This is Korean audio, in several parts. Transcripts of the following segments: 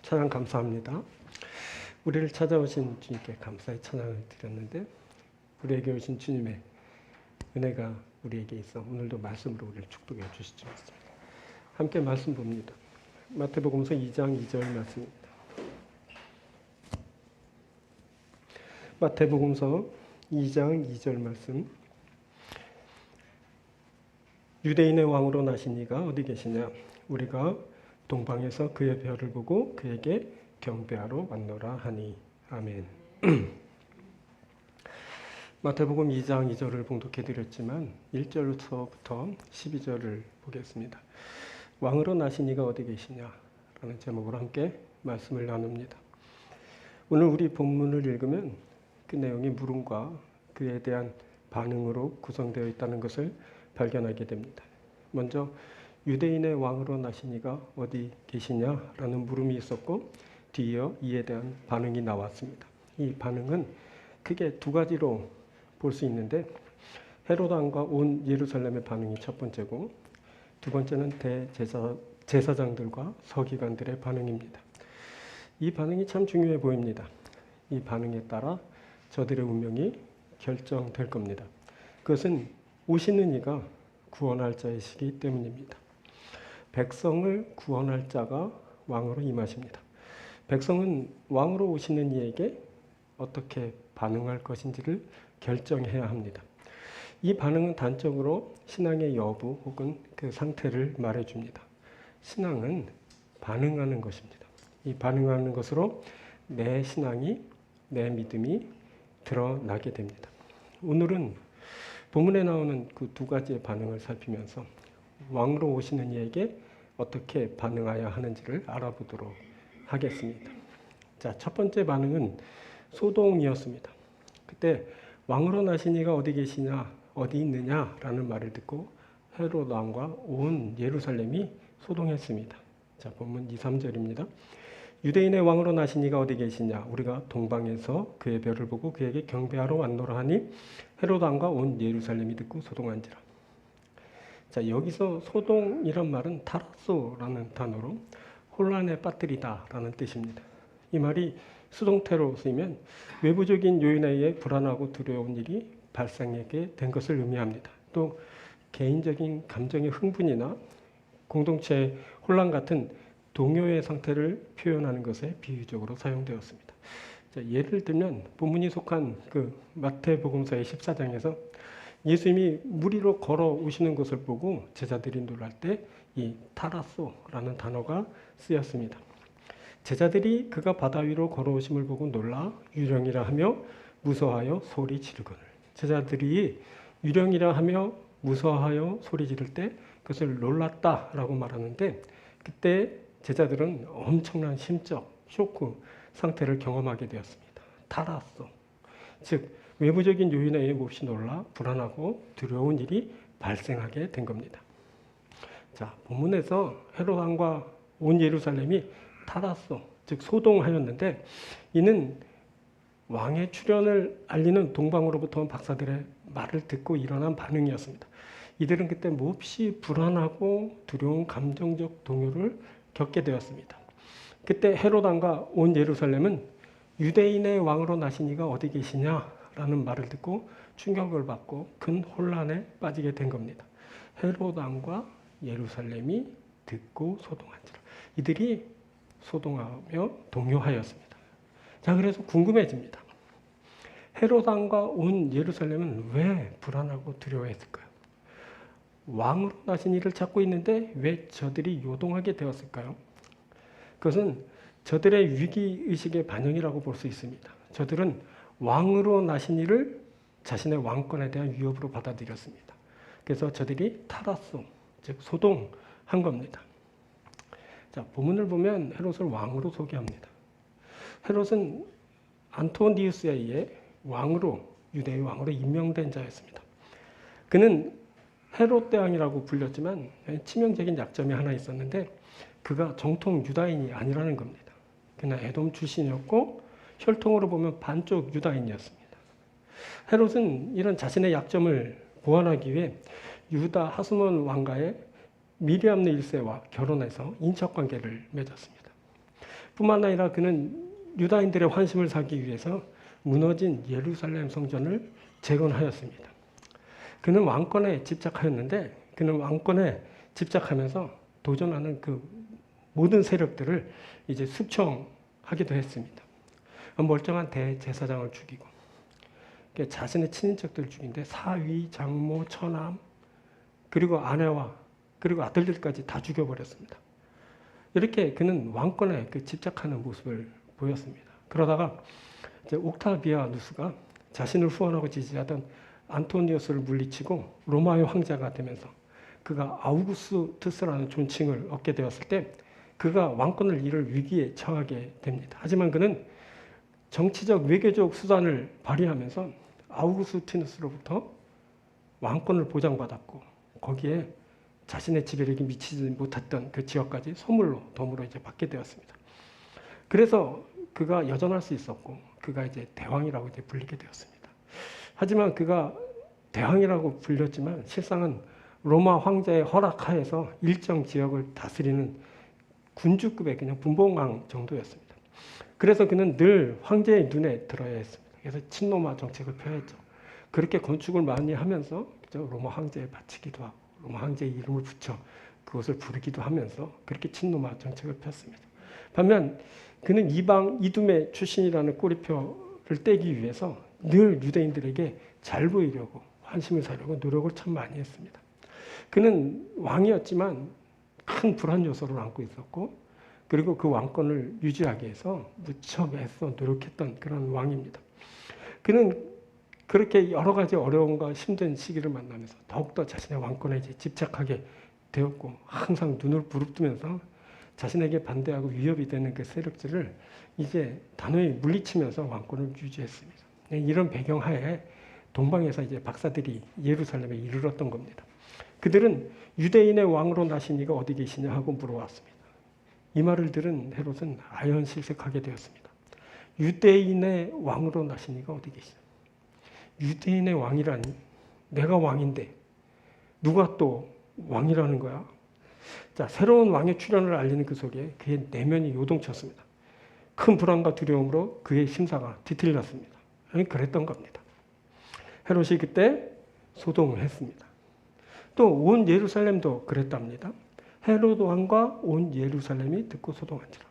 찬양 감사합니다. 우리를 찾아오신 주님께 감사의 찬양을 드렸는데 우리에게 오신 주님의 은혜가 우리에게 있어 오늘도 말씀으로 우리를 축복해 주시죠. 함께 말씀 봅니다. 마태복음서 2장 2절 말씀입니다. 마태복음서 2장 2절 말씀. 유대인의 왕으로 나신 이가 어디 계시냐? 우리가 동방에서 그의 별을 보고 그에게 경배하러 왔노라 하니. 아멘. 마태복음 2장 2절을 봉독해 드렸지만 1절부터 12절을 보겠습니다. 왕으로 나신 이가 어디 계시냐? 라는 제목으로 함께 말씀을 나눕니다. 오늘 우리 본문을 읽으면 그 내용이 물음과 그에 대한 반응으로 구성되어 있다는 것을 발견하게 됩니다. 먼저 유대인의 왕으로 나신 이가 어디 계시냐라는 물음이 있었고 뒤이어 이에 대한 반응이 나왔습니다. 이 반응은 크게 두 가지로 볼 수 있는데 헤롯 왕과 온 예루살렘의 반응이 첫 번째고 두 번째는 대제사장들과 서기관들의 반응입니다. 이 반응이 참 중요해 보입니다. 이 반응에 따라 저들의 운명이 결정될 겁니다. 그것은 오시는 이가 구원할 자이시기 때문입니다. 백성을 구원할 자가 왕으로 임하십니다. 백성은 왕으로 오시는 이에게 어떻게 반응할 것인지를 결정해야 합니다. 이 반응은 단적으로 신앙의 여부 혹은 그 상태를 말해줍니다. 신앙은 반응하는 것입니다. 이 반응하는 것으로 내 신앙이, 내 믿음이 드러나게 됩니다. 오늘은 본문에 나오는 그 두 가지의 반응을 살피면서 왕으로 오시는 이에게 어떻게 반응해야 하는지를 알아보도록 하겠습니다. 자, 첫 번째 반응은 소동이었습니다. 그때 왕으로 나신 이가 어디 계시냐, 어디 있느냐라는 말을 듣고 헤롯 왕과 온 예루살렘이 소동했습니다. 자, 본문 2, 3절입니다. 유대인의 왕으로 나신 이가 어디 계시냐? 우리가 동방에서 그의 별을 보고 그에게 경배하러 왔노라 하니 헤롯 왕과 온 예루살렘이 듣고 소동한지라. 자, 여기서 소동이란 말은 타라소라는 단어로 혼란에 빠뜨리다라는 뜻입니다. 이 말이 수동태로 쓰이면 외부적인 요인에 의해 불안하고 두려운 일이 발생하게 된 것을 의미합니다. 또 개인적인 감정의 흥분이나 공동체의 혼란 같은 동요의 상태를 표현하는 것에 비유적으로 사용되었습니다. 자, 예를 들면 본문이 속한 그 마태복음서의 14장에서 예수님이 물 위로 걸어오시는 것을 보고 제자들이 놀랄 때 이 타라소라는 단어가 쓰였습니다. 제자들이 그가 바다 위로 걸어오심을 보고 놀라 유령이라 하며 무서워하여 소리 지르거늘. 제자들이 유령이라 하며 무서워하여 소리 지를 때 그것을 놀랐다라고 말하는데 그때 제자들은 엄청난 심적 쇼크 상태를 경험하게 되었습니다. 타라소, 즉 외부적인 요인에 의해 몹시 놀라 불안하고 두려운 일이 발생하게 된 겁니다. 자, 본문에서 헤롯 왕과 온 예루살렘이 타라소, 즉 소동하였는데 이는 왕의 출현을 알리는 동방으로부터 온 박사들의 말을 듣고 일어난 반응이었습니다. 이들은 그때 몹시 불안하고 두려운 감정적 동요를 겪게 되었습니다. 그때 헤롯 왕과 온 예루살렘은 유대인의 왕으로 나신 이가 어디 계시냐라는 말을 듣고 충격을 받고 큰 혼란에 빠지게 된 겁니다. 헤롯 왕과 예루살렘이 듣고 소동한지라. 이들이 소동하며 동요하였습니다. 자, 그래서 궁금해집니다. 헤롯 왕과 온 예루살렘은 왜 불안하고 두려워했을까요? 왕으로 나신 이를 찾고 있는데 왜 저들이 요동하게 되었을까요? 그것은 저들의 위기의식의 반영이라고 볼 수 있습니다. 저들은 왕으로 나신 이를 자신의 왕권에 대한 위협으로 받아들였습니다. 그래서 저들이 타라소, 즉 소동한 겁니다. 자, 본문을 보면 헤롯을 왕으로 소개합니다. 헤롯은 안토니우스에 의해 왕으로, 유대의 왕으로 임명된 자였습니다. 그는 헤롯 대왕이라고 불렸지만 치명적인 약점이 하나 있었는데 그가 정통 유다인이 아니라는 겁니다. 그는 에돔 출신이었고 혈통으로 보면 반쪽 유다인이었습니다. 헤롯은 이런 자신의 약점을 보완하기 위해 유다 하스몬 왕가의 미리암 1세와 결혼해서 인척관계를 맺었습니다. 뿐만 아니라 그는 유다인들의 환심을 사기 위해서 무너진 예루살렘 성전을 재건하였습니다. 그는 왕권에 집착하였는데 그는 왕권에 집착하면서 도전하는 그 모든 세력들을 이제 숙청하기도 했습니다. 멀쩡한 대제사장을 죽이고 자신의 친인척들을 죽인데 사위, 장모, 처남 그리고 아내와 그리고 아들들까지 다 죽여버렸습니다. 이렇게 그는 왕권에 집착하는 모습을 보였습니다. 그러다가 이제 옥타비아누스가 자신을 후원하고 지지하던 안토니우스를 물리치고 로마의 황제가 되면서 그가 아우구스투스라는 존칭을 얻게 되었을 때 그가 왕권을 잃을 위기에 처하게 됩니다. 하지만 그는 정치적 외교적 수단을 발휘하면서 아우구스티누스로부터 왕권을 보장받았고 거기에 자신의 지배력이 미치지 못했던 그 지역까지 선물로 덤으로 이제 받게 되었습니다. 그래서 그가 여전할 수 있었고 그가 이제 대왕이라고 이제 불리게 되었습니다. 하지만 그가 대왕이라고 불렸지만 실상은 로마 황제의 허락하에서 일정 지역을 다스리는 군주급의 그냥 분봉왕 정도였습니다. 그래서 그는 늘 황제의 눈에 들어야 했습니다. 그래서 친로마 정책을 펴했죠. 그렇게 건축을 많이 하면서 로마 황제에 바치기도 하고 로마 황제의 이름을 붙여 그것을 부르기도 하면서 그렇게 친로마 정책을 폈습니다. 반면 그는 이방 이두메 출신이라는 꼬리표를 떼기 위해서 늘 유대인들에게 잘 보이려고 환심을 사려고 노력을 참 많이 했습니다. 그는 왕이었지만 큰 불안 요소를 안고 있었고 그리고 그 왕권을 유지하기 위해서 무척 애써 노력했던 그런 왕입니다. 그는 그렇게 여러 가지 어려움과 힘든 시기를 만나면서 더욱더 자신의 왕권에 이제 집착하게 되었고 항상 눈을 부릅뜨면서 자신에게 반대하고 위협이 되는 그 세력들을 이제 단호히 물리치면서 왕권을 유지했습니다. 이런 배경하에 동방에서 이제 박사들이 예루살렘에 이르렀던 겁니다. 그들은 유대인의 왕으로 나신 이가 어디 계시냐 하고 물어왔습니다. 이 말을 들은 헤롯은 아연실색하게 되었습니다. 유대인의 왕으로 나신 이가 어디 계시냐? 유대인의 왕이라니? 내가 왕인데 누가 또 왕이라는 거야? 자, 새로운 왕의 출현을 알리는 그 속에 그의 내면이 요동쳤습니다. 큰 불안과 두려움으로 그의 심사가 뒤틀렸습니다. 그랬던 겁니다. 헤롯이 그때 소동을 했습니다. 또 온 예루살렘도 그랬답니다. 헤롯 왕과 온 예루살렘이 듣고 소동한지라.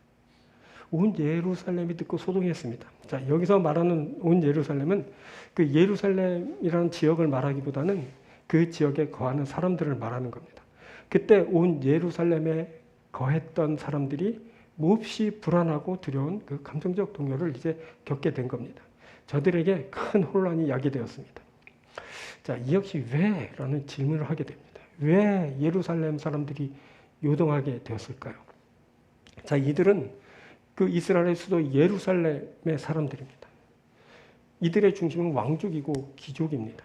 온 예루살렘이 듣고 소동했습니다. 자, 여기서 말하는 온 예루살렘은 그 예루살렘이라는 지역을 말하기보다는 그 지역에 거하는 사람들을 말하는 겁니다. 그때 온 예루살렘에 거했던 사람들이 몹시 불안하고 두려운 그 감정적 동요를 이제 겪게 된 겁니다. 저들에게 큰 혼란이 야기되었습니다. 자, 이 역시 왜? 라는 질문을 하게 됩니다. 왜 예루살렘 사람들이 요동하게 되었을까요? 자, 이들은 그 이스라엘의 수도 예루살렘의 사람들입니다. 이들의 중심은 왕족이고 귀족입니다.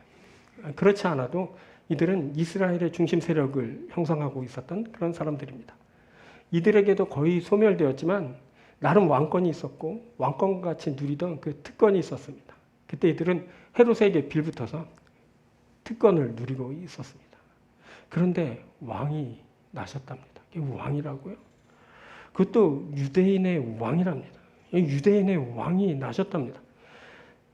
그렇지 않아도 이들은 이스라엘의 중심 세력을 형성하고 있었던 그런 사람들입니다. 이들에게도 거의 소멸되었지만 나름 왕권이 있었고 왕권과 같이 누리던 그 특권이 있었습니다. 그때 이들은 헤롯에게 빌붙어서 특권을 누리고 있었습니다. 그런데 왕이 나셨답니다. 이게 왕이라고요? 그것도 유대인의 왕이랍니다. 유대인의 왕이 나셨답니다.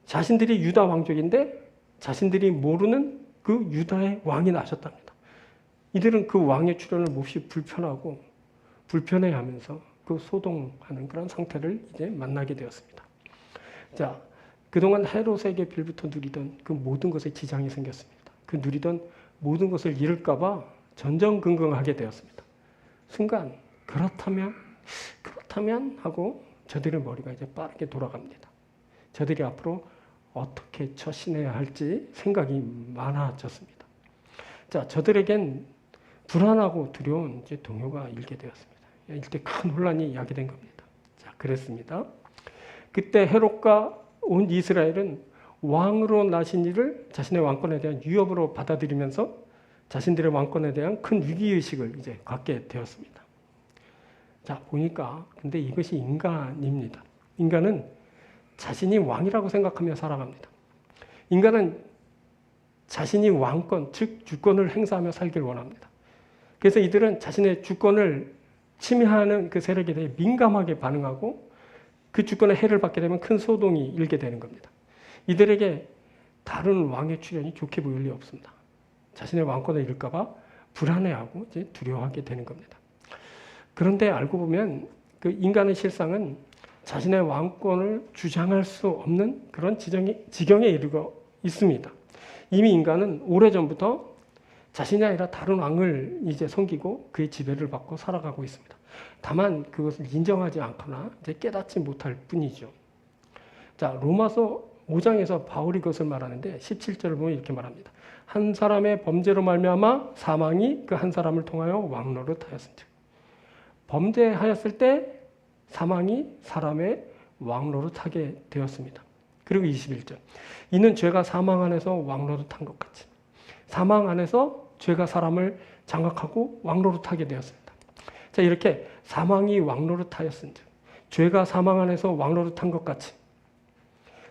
자신들이 유다 왕족인데 자신들이 모르는 그 유다의 왕이 나셨답니다. 이들은 그 왕의 출현을 몹시 불편하고 불편해하면서 그 소동하는 그런 상태를 이제 만나게 되었습니다. 자, 그동안 헤롯에게 빌부터 누리던 그 모든 것에 지장이 생겼습니다. 그 누리던 모든 것을 잃을까봐 전전긍긍하게 되었습니다. 순간 그렇다면 하고 저들의 머리가 이제 빠르게 돌아갑니다. 저들이 앞으로 어떻게 처신해야 할지 생각이 많아졌습니다. 자, 저들에겐 불안하고 두려운 이제 동요가 일게 되었습니다. 이때 큰 혼란이 야기된 겁니다. 자, 그랬습니다. 그때 헤롯과 온 이스라엘은 왕으로 나신 이를 자신의 왕권에 대한 위협으로 받아들이면서 자신들의 왕권에 대한 큰 위기의식을 이제 갖게 되었습니다. 자, 보니까 근데 이것이 인간입니다. 인간은 자신이 왕이라고 생각하며 살아갑니다. 인간은 자신이 왕권, 즉 주권을 행사하며 살길 원합니다. 그래서 이들은 자신의 주권을 침해하는 그 세력에 대해 민감하게 반응하고 그 주권에 해를 받게 되면 큰 소동이 일게 되는 겁니다. 이들에게 다른 왕의 출현이 좋게 보일 리 없습니다. 자신의 왕권을 잃을까 봐 불안해하고 이제 두려워하게 되는 겁니다. 그런데 알고 보면 그 인간의 실상은 자신의 왕권을 주장할 수 없는 그런 지경에 이르고 있습니다. 이미 인간은 오래전부터 자신이 아니라 다른 왕을 이제 섬기고 그의 지배를 받고 살아가고 있습니다. 다만 그것을 인정하지 않거나 이제 깨닫지 못할 뿐이죠. 자, 로마서 5장에서 바울이 그것을 말하는데 17절을 보면 이렇게 말합니다. 한 사람의 범죄로 말미암아 사망이 그 한 사람을 통하여 왕노릇하였은즉. 범죄하였을 때 사망이 사람의 왕노릇하게 되었습니다. 그리고 21절. 이는 죄가 사망 안에서 왕노릇한 것 같이 사망 안에서 죄가 사람을 장악하고 왕노릇하게 되었습니다. 자, 이렇게 사망이 왕노릇하였은즉 죄가 사망 안에서 왕노릇한 것 같이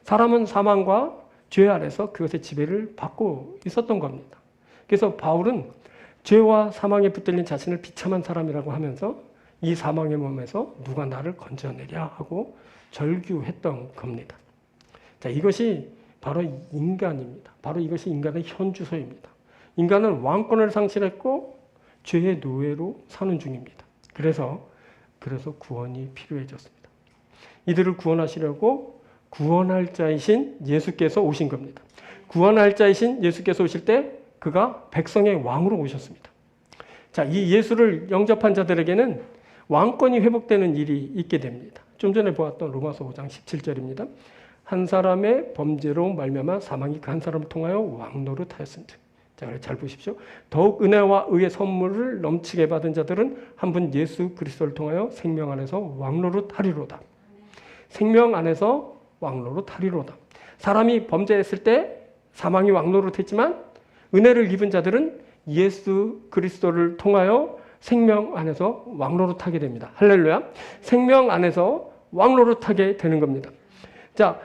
사람은 사망과 죄 아래서 그것의 지배를 받고 있었던 겁니다. 그래서 바울은 죄와 사망에 붙들린 자신을 비참한 사람이라고 하면서 이 사망의 몸에서 누가 나를 건져내랴 하고 절규했던 겁니다. 자, 이것이 바로 인간입니다. 바로 이것이 인간의 현주소입니다. 인간은 왕권을 상실했고 죄의 노예로 사는 중입니다. 그래서 구원이 필요해졌습니다. 이들을 구원하시려고 구원할 자이신 예수께서 오신 겁니다. 구원할 자이신 예수께서 오실 때 그가 백성의 왕으로 오셨습니다. 자, 이 예수를 영접한 자들에게는 왕권이 회복되는 일이 있게 됩니다. 좀 전에 보았던 로마서 5장 17절입니다. 한 사람의 범죄로 말미암아 사망이 그 한 사람을 통하여 왕노릇하였은즉. 자, 잘 보십시오. 더욱 은혜와 의의 선물을 넘치게 받은 자들은 한 분 예수 그리스도를 통하여 생명 안에서 왕노릇하리로다. 생명 안에서 왕노릇하리로다. 사람이 범죄했을 때 사망이 왕노릇했지만 은혜를 입은 자들은 예수 그리스도를 통하여 생명 안에서 왕노릇하게 됩니다. 할렐루야. 생명 안에서 왕노릇하게 되는 겁니다. 자,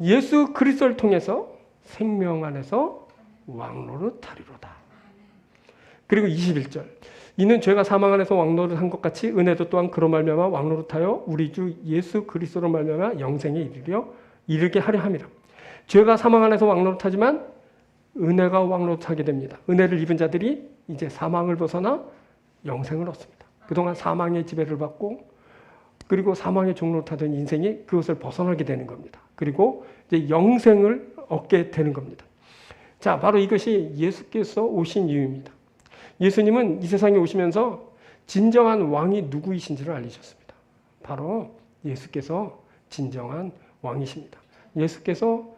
예수 그리스도를 통해서 생명 안에서 왕노릇하리로다. 그리고 21절. 이는 죄가 사망 안에서 왕노릇한 것 같이 은혜도 또한 그로 말미암아 왕노릇하여 우리 주 예수 그리스도로 말미암아 영생에 이르게 하려 함이라. 죄가 사망 안에서 왕노릇하지만 은혜가 왕노릇하게 됩니다. 은혜를 입은 자들이 이제 사망을 벗어나 영생을 얻습니다. 그동안 사망의 지배를 받고 그리고 사망의 종로를 타던 인생이 그것을 벗어나게 되는 겁니다. 그리고 이제 영생을 얻게 되는 겁니다. 자, 바로 이것이 예수께서 오신 이유입니다. 예수님은 이 세상에 오시면서 진정한 왕이 누구이신지를 알리셨습니다. 바로 예수께서 진정한 왕이십니다. 예수께서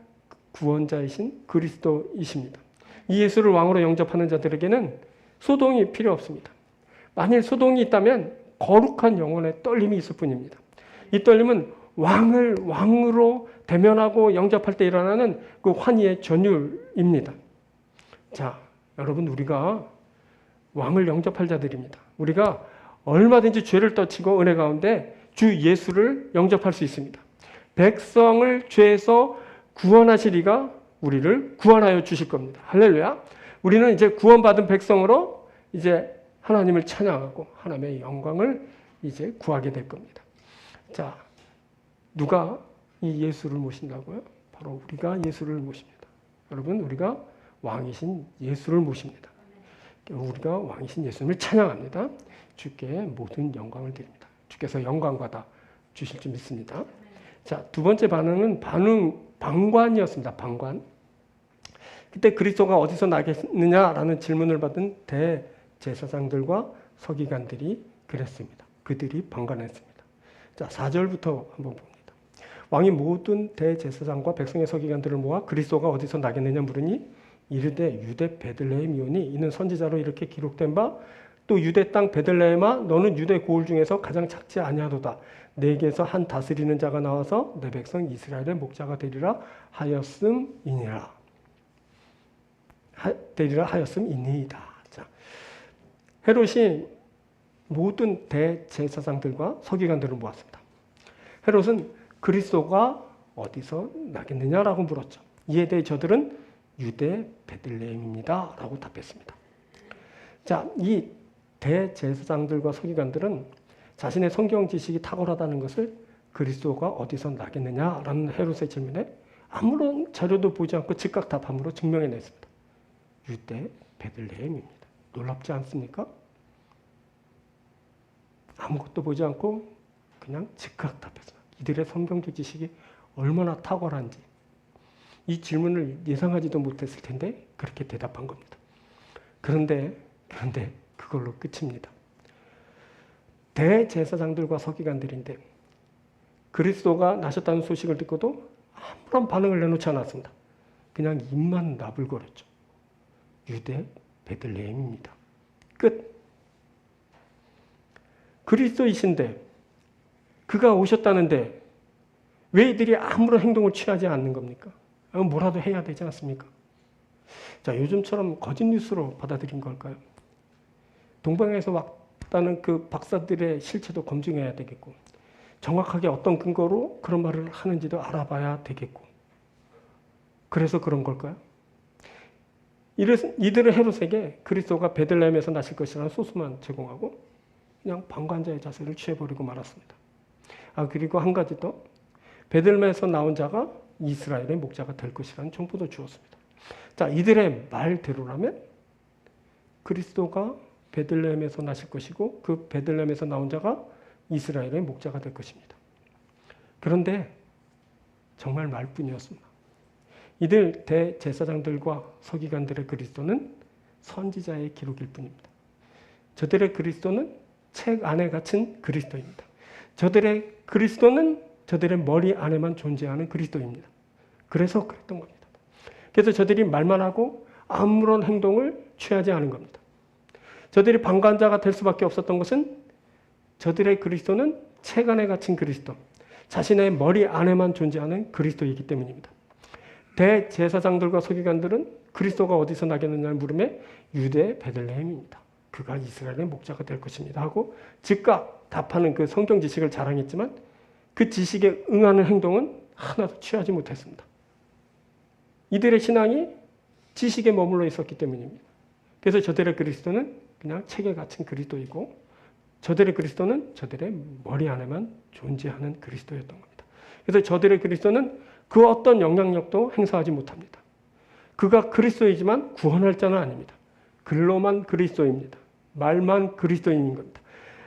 구원자이신 그리스도이십니다. 이 예수를 왕으로 영접하는 자들에게는 소동이 필요 없습니다. 만일 소동이 있다면 거룩한 영혼의 떨림이 있을 뿐입니다. 이 떨림은 왕을 왕으로 대면하고 영접할 때 일어나는 그 환희의 전율입니다. 자, 여러분, 우리가 왕을 영접할 자들입니다. 우리가 얼마든지 죄를 떠치고 은혜 가운데 주 예수를 영접할 수 있습니다. 백성을 죄에서 구원하시리가 우리를 구원하여 주실 겁니다. 할렐루야. 우리는 이제 구원받은 백성으로 이제 하나님을 찬양하고 하나님의 영광을 이제 구하게 될 겁니다. 자, 누가 이 예수를 모신다고요? 바로 우리가 예수를 모십니다. 여러분, 우리가 왕이신 예수를 모십니다. 우리가 왕이신 예수님을 찬양합니다. 주께 모든 영광을 드립니다. 주께서 영광 받아 주실 줄 믿습니다. 자, 두 번째 반응은 방관이었습니다. 방관. 그때 그리스도가 어디서 나겠느냐라는 질문을 받은 대제사장들과 서기관들이 그랬습니다. 그들이 방관했습니다. 자, 4절부터 한번 봅니다. 왕이 모든 대제사장과 백성의 서기관들을 모아 그리스도가 어디서 나겠느냐 물으니 이르되 유대 베들레헴이오니 이는 선지자로 이렇게 기록된 바 또 유대 땅 베들레헴아 너는 유대 고을 중에서 가장 작지 아니하도다. 내게서 한 다스리는 자가 나와서 내 백성 이스라엘의 목자가 되리라 하였음이니라. 되리라 하였음이니이다. 자, 헤롯이 모든 대제사장들과 서기관들을 모았습니다. 헤롯은 그리스도가 어디서 나겠느냐라고 물었죠. 이에 대해 저들은 유대 베들레헴입니다 라고 답했습니다. 자, 이 대제사장들과 서기관들은 자신의 성경 지식이 탁월하다는 것을 그리스도가 어디서 나겠느냐라는 헤롯의 질문에 아무런 자료도 보지 않고 즉각 답함으로 증명해냈습니다. 유대 베들레헴입니다. 놀랍지 않습니까? 아무것도 보지 않고 그냥 즉각 답했습니다. 이들의 성경적 지식이 얼마나 탁월한지 이 질문을 예상하지도 못했을 텐데 그렇게 대답한 겁니다. 그런데 그걸로 끝입니다. 대제사장들과 서기관들인데 그리스도가 나셨다는 소식을 듣고도 아무런 반응을 내놓지 않았습니다. 그냥 입만 나불거렸죠. 유대 베들레헴입니다. 끝. 그리스도이신데 그가 오셨다는데 왜 이들이 아무런 행동을 취하지 않는 겁니까? 뭐라도 해야 되지 않습니까? 자, 요즘처럼 거짓 뉴스로 받아들인 걸까요? 동방에서 왔다는 그 박사들의 실체도 검증해야 되겠고 정확하게 어떤 근거로 그런 말을 하는지도 알아봐야 되겠고 그래서 그런 걸까요? 이들은 헤롯에게 그리스도가 베들레헴에서 나실 것이라는 소수만 제공하고 그냥 방관자의 자세를 취해버리고 말았습니다. 그리고 한 가지 더 베들레헴에서 나온 자가 이스라엘의 목자가 될 것이라는 정보도 주었습니다. 자, 이들의 말대로라면 그리스도가 베들레헴에서 나실 것이고 그 베들레헴에서 나온 자가 이스라엘의 목자가 될 것입니다. 그런데 정말 말뿐이었습니다. 이들 대제사장들과 서기관들의 그리스도는 선지자의 기록일 뿐입니다. 저들의 그리스도는 책 안에 갇힌 그리스도입니다. 저들의 그리스도는 저들의 머리 안에만 존재하는 그리스도입니다. 그래서 그랬던 겁니다. 그래서 저들이 말만 하고 아무런 행동을 취하지 않은 겁니다. 저들이 방관자가 될 수밖에 없었던 것은 저들의 그리스도는 책 안에 갇힌 그리스도, 자신의 머리 안에만 존재하는 그리스도이기 때문입니다. 대제사장들과 서기관들은 그리스도가 어디서 나겠느냐는 물음에 유대 베들레헴입니다. 그가 이스라엘의 목자가 될 것입니다 하고 즉각 답하는 그 성경 지식을 자랑했지만 그 지식에 응하는 행동은 하나도 취하지 못했습니다. 이들의 신앙이 지식에 머물러 있었기 때문입니다. 그래서 저들의 그리스도는 그냥 책에 갇힌 그리스도이고 저들의 그리스도는 저들의 머리 안에만 존재하는 그리스도였던 겁니다. 그래서 저들의 그리스도는 그 어떤 영향력도 행사하지 못합니다. 그가 그리스도이지만 구원할 자는 아닙니다. 글로만 그리스도입니다. 말만 그리스도인인 겁니다.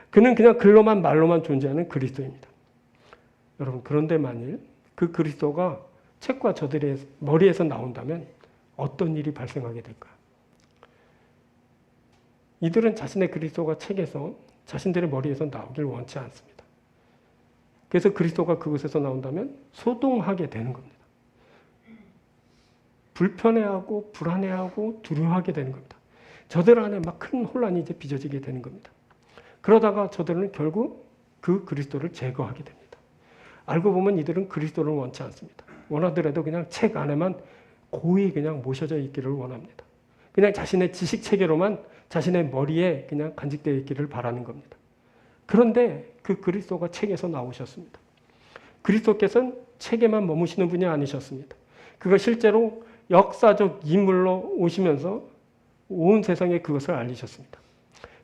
그는 그냥 글로만 말로만 존재하는 그리스도입니다. 여러분, 그런데 만일 그 그리스도가 책과 저들의 머리에서 나온다면 어떤 일이 발생하게 될까요? 이들은 자신의 그리스도가 책에서 자신들의 머리에서 나오길 원치 않습니다. 그래서 그리스도가 그곳에서 나온다면 소동하게 되는 겁니다. 불편해하고 불안해하고 두려워하게 되는 겁니다. 저들 안에 막 큰 혼란이 이제 빚어지게 되는 겁니다. 그러다가 저들은 결국 그 그리스도를 제거하게 됩니다. 알고 보면 이들은 그리스도를 원치 않습니다. 원하더라도 그냥 책 안에만 고이 그냥 모셔져 있기를 원합니다. 그냥 자신의 지식 체계로만 자신의 머리에 그냥 간직되어 있기를 바라는 겁니다. 그런데 그 그리스도가 책에서 나오셨습니다. 그리스도께서는 책에만 머무시는 분이 아니셨습니다. 그가 실제로 역사적 인물로 오시면서 온 세상에 그것을 알리셨습니다.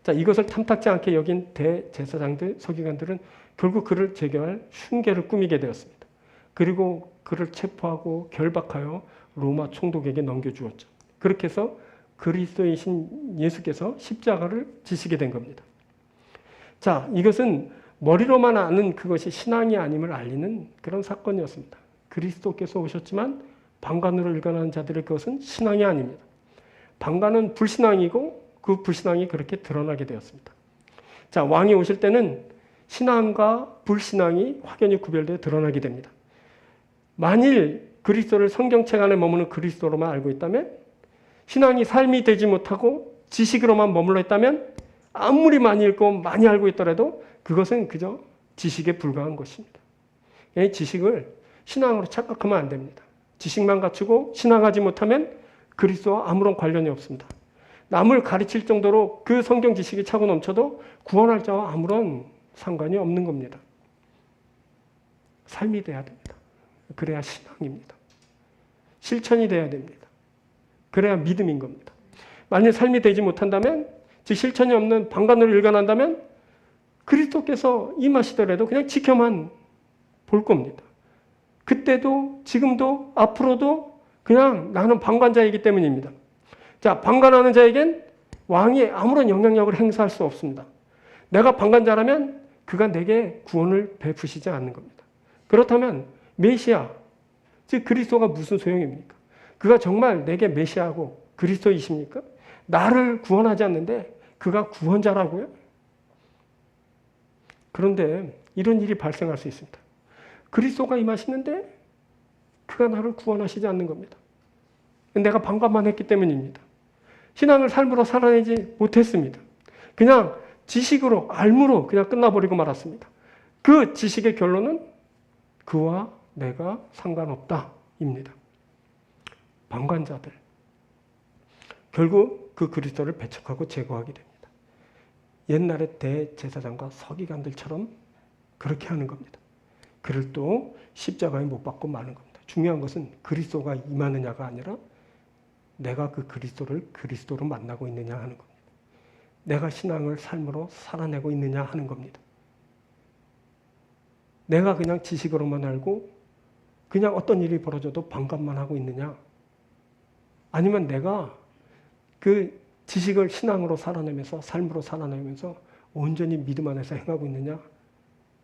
자, 이것을 탐탁지 않게 여긴 대제사장들, 서기관들은 결국 그를 제거할 흉계를 꾸미게 되었습니다. 그리고 그를 체포하고 결박하여 로마 총독에게 넘겨주었죠. 그렇게 해서 그리스도이신 예수께서 십자가를 지시게 된 겁니다. 자, 이것은 머리로만 아는 그것이 신앙이 아님을 알리는 그런 사건이었습니다. 그리스도께서 오셨지만 방관으로 일관하는 자들의 그것은 신앙이 아닙니다. 방관은 불신앙이고 그 불신앙이 그렇게 드러나게 되었습니다. 자, 왕이 오실 때는 신앙과 불신앙이 확연히 구별되어 드러나게 됩니다. 만일 그리스도를 성경책 안에 머무는 그리스도로만 알고 있다면, 신앙이 삶이 되지 못하고 지식으로만 머물러 있다면 아무리 많이 읽고 많이 알고 있더라도 그것은 그저 지식에 불과한 것입니다. 이 지식을 신앙으로 착각하면 안 됩니다. 지식만 갖추고 신앙하지 못하면 그리스도와 아무런 관련이 없습니다. 남을 가르칠 정도로 그 성경 지식이 차고 넘쳐도 구원할 자와 아무런 상관이 없는 겁니다. 삶이 돼야 됩니다. 그래야 신앙입니다. 실천이 돼야 됩니다. 그래야 믿음인 겁니다. 만일 삶이 되지 못한다면, 즉 실천이 없는 방관으로 일관한다면 그리스도께서 임하시더라도 그냥 지켜만 볼 겁니다. 그때도 지금도 앞으로도 그냥 나는 방관자이기 때문입니다. 자, 방관하는 자에겐 왕이 아무런 영향력을 행사할 수 없습니다. 내가 방관자라면 그가 내게 구원을 베푸시지 않는 겁니다. 그렇다면 메시아, 즉 그리스도가 무슨 소용입니까? 그가 정말 내게 메시아고 그리스도이십니까? 나를 구원하지 않는데 그가 구원자라고요? 그런데 이런 일이 발생할 수 있습니다. 그리스도가 임하시는데 그가 나를 구원하시지 않는 겁니다. 내가 방관만 했기 때문입니다. 신앙을 삶으로 살아내지 못했습니다. 그냥 지식으로, 알무로 그냥 끝나버리고 말았습니다. 그 지식의 결론은 그와 내가 상관없다입니다. 방관자들. 결국 그 그리스도를 배척하고 제거하게 됩니다. 옛날의 대제사장과 서기관들처럼 그렇게 하는 겁니다. 그를 또 십자가에 못 박고 마는 겁니다. 중요한 것은 그리스도가 임하느냐가 아니라 내가 그 그리스도를 그리스도로 만나고 있느냐 하는 겁니다. 내가 신앙을 삶으로 살아내고 있느냐 하는 겁니다. 내가 그냥 지식으로만 알고 그냥 어떤 일이 벌어져도 반감만 하고 있느냐? 아니면 내가 그 지식을 신앙으로 살아내면서 삶으로 살아내면서 온전히 믿음 안에서 행하고 있느냐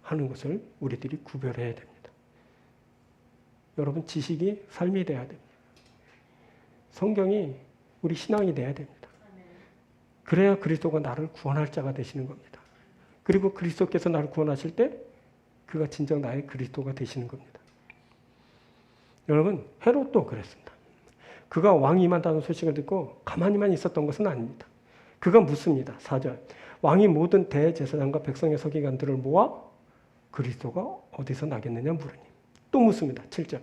하는 것을 우리들이 구별해야 됩니다. 여러분, 지식이 삶이 돼야 됩니다. 성경이 우리 신앙이 돼야 됩니다. 그래야 그리스도가 나를 구원할 자가 되시는 겁니다. 그리고 그리스도께서 나를 구원하실 때 그가 진정 나의 그리스도가 되시는 겁니다. 여러분, 헤롯도 그랬습니다. 그가 왕이 임한다는 소식을 듣고 가만히만 있었던 것은 아닙니다. 그가 묻습니다. 4절. 왕이 모든 대제사장과 백성의 서기관들을 모아 그리스도가 어디서 나겠느냐 물으니. 또 묻습니다. 7절.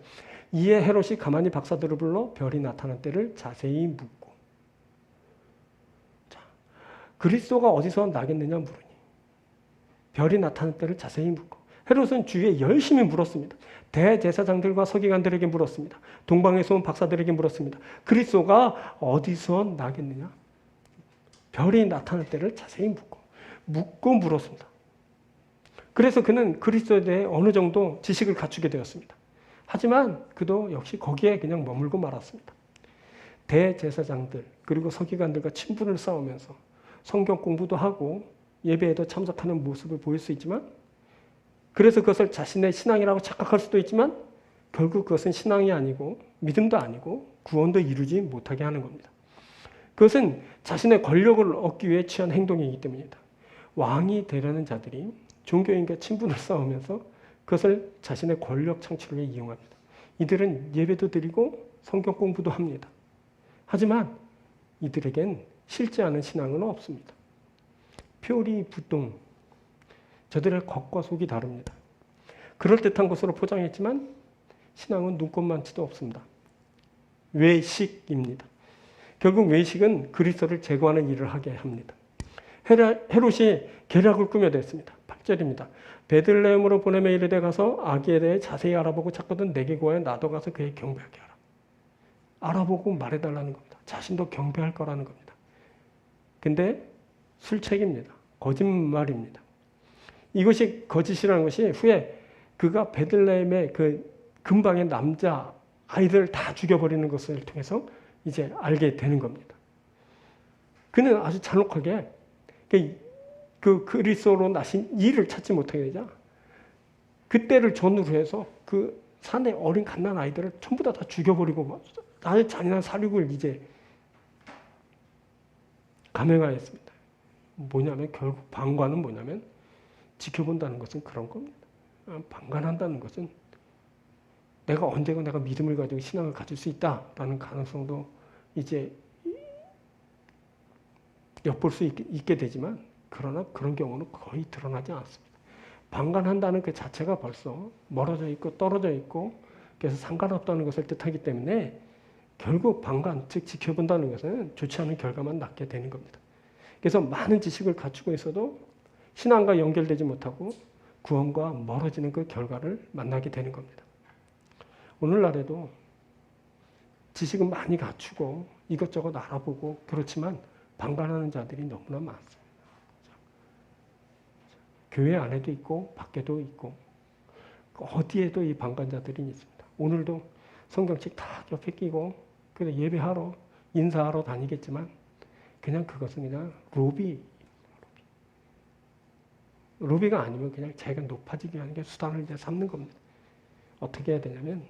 이에 헤롯이 가만히 박사들을 불러 별이 나타난 때를 자세히 묻고. 자, 그리스도가 어디서 나겠느냐 물으니. 별이 나타난 때를 자세히 묻고. 헤롯은 주위에 열심히 물었습니다. 대제사장들과 서기관들에게 물었습니다. 동방에서 온 박사들에게 물었습니다. 그리스도가 어디서 나겠느냐? 별이 나타날 때를 자세히 묻고 물었습니다. 그래서 그는 그리스도에 대해 어느 정도 지식을 갖추게 되었습니다. 하지만 그도 역시 거기에 그냥 머물고 말았습니다. 대제사장들 그리고 서기관들과 친분을 쌓으면서 성경 공부도 하고 예배에도 참석하는 모습을 보일 수 있지만 그래서 그것을 자신의 신앙이라고 착각할 수도 있지만 결국 그것은 신앙이 아니고 믿음도 아니고 구원도 이루지 못하게 하는 겁니다. 그것은 자신의 권력을 얻기 위해 취한 행동이기 때문입니다. 왕이 되려는 자들이 종교인과 친분을 쌓으면서 그것을 자신의 권력 창출을 위해 이용합니다. 이들은 예배도 드리고 성경 공부도 합니다. 하지만 이들에겐 실제 않은 신앙은 없습니다. 표리부동. 저들의 겉과 속이 다릅니다. 그럴듯한 것으로 포장했지만 신앙은 눈꼽만치도 없습니다. 외식입니다. 결국 외식은 그리스도를 제거하는 일을 하게 합니다. 헤롯이 계략을 꾸며댔습니다. 8절입니다. 베들레헴으로 보내며 이르되 가서 아기에 대해 자세히 알아보고 찾거든 내게 구하여 나도 가서 그에게 경배하게 하라. 알아보고 말해달라는 겁니다. 자신도 경배할 거라는 겁니다. 근데 술책입니다. 거짓말입니다. 이것이 거짓이라는 것이 후에 그가 베들레헴의 그 근방의 남자 아이들을 다 죽여버리는 것을 통해서 이제 알게 되는 겁니다. 그는 아주 잔혹하게 그 그리스도로 나신 이를 찾지 못하게 되자 그때를 전후로 해서 그 산의 어린 갓난 아이들을 전부 다 죽여버리고 아주 잔인한 살육을 이제 감행하였습니다. 뭐냐면 결국 방관은 뭐냐면 지켜본다는 것은 그런 겁니다. 방관한다는 것은 내가 언제가 내가 믿음을 가지고 신앙을 가질 수 있다라는 가능성도 이제 엿볼 수 있게 되지만 그러나 그런 경우는 거의 드러나지 않습니다. 방관한다는 그 자체가 벌써 멀어져 있고 떨어져 있고 그래서 상관없다는 것을 뜻하기 때문에 결국 방관, 즉 지켜본다는 것은 좋지 않은 결과만 낳게 되는 겁니다. 그래서 많은 지식을 갖추고 있어도 신앙과 연결되지 못하고 구원과 멀어지는 그 결과를 만나게 되는 겁니다. 오늘날에도 지식은 많이 갖추고 이것저것 알아보고 그렇지만 방관하는 자들이 너무나 많습니다. 교회 안에도 있고 밖에도 있고 어디에도 이 방관자들이 있습니다. 오늘도 성경책 다 옆에 끼고 그래서 예배하러 인사하러 다니겠지만 그냥 그것은 그냥 로비가 아니면 그냥 자기가 높아지기 위한 게 수단을 이제 삼는 겁니다. 어떻게 해야 되냐면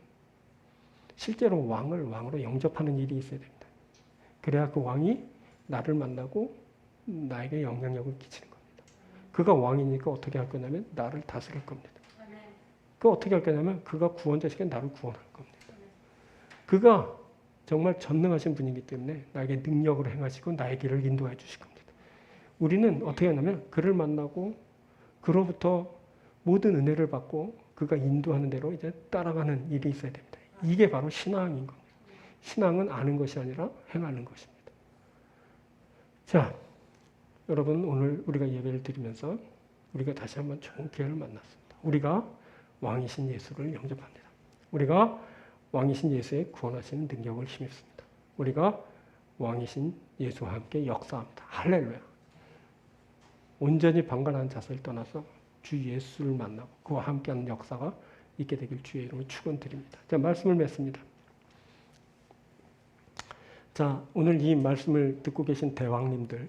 실제로 왕으로 영접하는 일이 있어야 됩니다. 그래야 그 왕이 나를 만나고 나에게 영향력을 끼치는 겁니다. 그가 왕이니까 어떻게 할 거냐면 나를 다스릴 겁니다. 그 어떻게 할 거냐면 그가 구원자시켜 나를 구원할 겁니다. 그가 정말 전능하신 분이기 때문에 나에게 능력으로 행하시고 나의 길을 인도해 주실 겁니다. 우리는 어떻게 하냐면 그를 만나고 그로부터 모든 은혜를 받고 그가 인도하는 대로 이제 따라가는 일이 있어야 됩니다. 이게 바로 신앙인 겁니다. 신앙은 아는 것이 아니라 행하는 것입니다. 자, 여러분 오늘 우리가 예배를 드리면서 우리가 다시 한번 좋은 기회를 만났습니다. 우리가 왕이신 예수를 영접합니다. 우리가 왕이신 예수의 구원하시는 능력을 힘입습니다. 우리가 왕이신 예수와 함께 역사합니다. 할렐루야. 온전히 방관한 자세를 떠나서 주 예수를 만나고 그와 함께하는 역사가 있게 되길 주의 이름으로 축원드립니다. 자, 말씀을 맺습니다. 자, 오늘 이 말씀을 듣고 계신 대왕님들,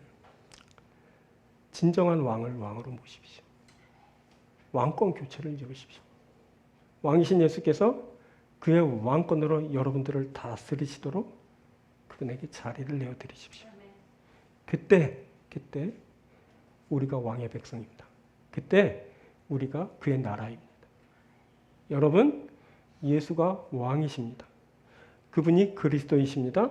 진정한 왕을 왕으로 모십시오. 왕권 교체를 이루십시오. 왕이신 예수께서 그의 왕권으로 여러분들을 다스리시도록 그분에게 자리를 내어드리십시오. 그때 우리가 왕의 백성입니다. 그때 우리가 그의 나라입니다. 여러분, 예수가 왕이십니다. 그분이 그리스도이십니다.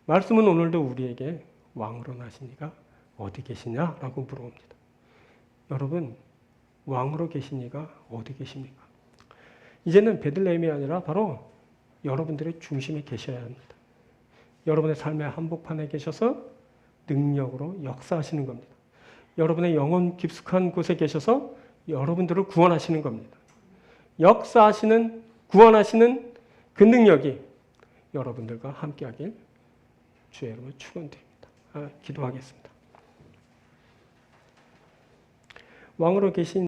말씀은 오늘도 우리에게 왕으로 나신 이가 어디 계시냐라고 물어봅니다. 여러분, 왕으로 계신 이가 어디 계십니까? 이제는 베들레헴이 아니라 바로 여러분들의 중심에 계셔야 합니다. 여러분의 삶의 한복판에 계셔서 능력으로 역사하시는 겁니다. 여러분의 영혼 깊숙한 곳에 계셔서 여러분들을 구원하시는 겁니다. 역사하시는, 구원하시는 그 능력이 여러분들과 함께하길 주의 이름으로 축원드립니다. 기도하겠습니다. 왕으로 계신